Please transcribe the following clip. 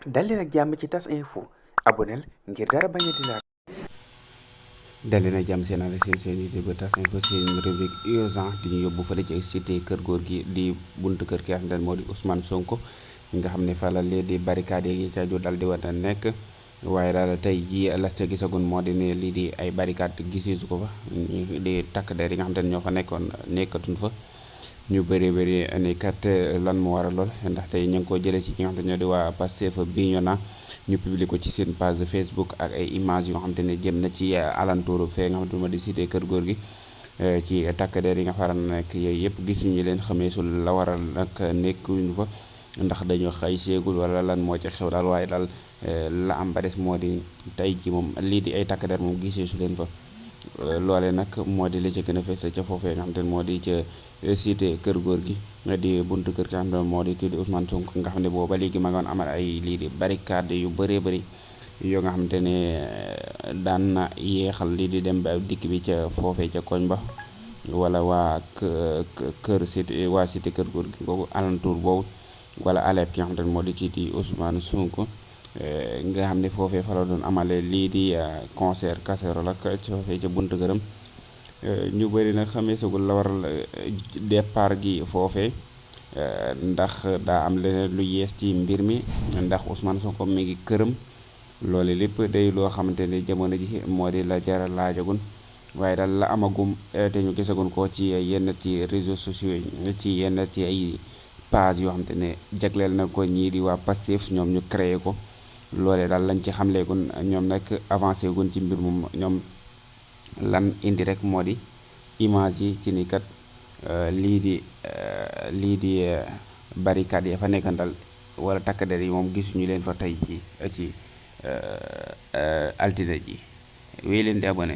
dal leen ak jàmm ci tas info aboneel ngir dara bañ a di laal. dal leen ak jàmm seen àll seen YouTube ba tas info seen rubrique urgent di ñu yóbbu fële ci cité kër góor gi di buntu kër ki nga xam ne moo di Ousmane Sonko nga xam ne fa la lee di barricade yi ca ju dal di war a nekk waaye daal tey jii las ca gisagun moo di ne lii di ay barricade giseesu ko fa ñu di takk der yi nga xam ne ñoo fa nekkoon nekkatuñ fa. ñu bëri ne kat lan moo waral lool ndax tey ñu ngi ko jëlee ci ñi nga xam te ñoo di waa Pastef Bignona ñu publié ko ci seen page Facebook ak ay images yoo xam te ne jëm na ci alentour fee nga xam te ne moo di cité kër góor gi ci takk der yi nga faral nekk yooyu yëpp gisuñu leen xameesul la waral nag nekkuñu fa ndax dañoo xëy seegul wala lan moo ci xew daal waaye daal la am ba des moo di tey ji moom lii di ay takk der moom gisee su leen fa. loole nag moo di li ci gën a fees ca foofee nga xam te ne moo di ca cité kër góor gi di buntu kër nga xam ne moo di kii di Ousmane Sonko nga xam ne booba léegi ma ngoon amal ay lii di barricade yu bëree bëri yoo nga xam te ne daan na yeexal lii di dem ba dikk bi ca foofee ca koñ ba wala waa kër cité waa cité kër góor gi boobu alentour boobu wala alep ki nga xam te ne moo di kii di Ousmane Sonko nga xam ne foofee fa la doon amale lii di concert casserole ak foofee ca buntu këram ñu bëri nag xamee sagul la waral départ gi foofee ndax daa am leneen lu yees ci mbir mi ndax Ousmane Sonko mi ngi këram loolu lépp day loo xamante ne jamono ji moo di la jara laajagun waaye daal la amagum te ñu gisagun ko ci yenn ci réseaux sociaux yi ci yenn ci ay page yoo xamante ne jagleel na ko ñii di waa Pastef ñoom ñu créé ko loolee daal lañ ci xamleegun ñoom nag avancé gun ci mbir moom ñoom lan indi rek moo di image yi ci ni kat lii di barricade ya fa nekkan dal wala takk der yi moom gisuñu leen fa tey ci altine ji wéy leen di abonné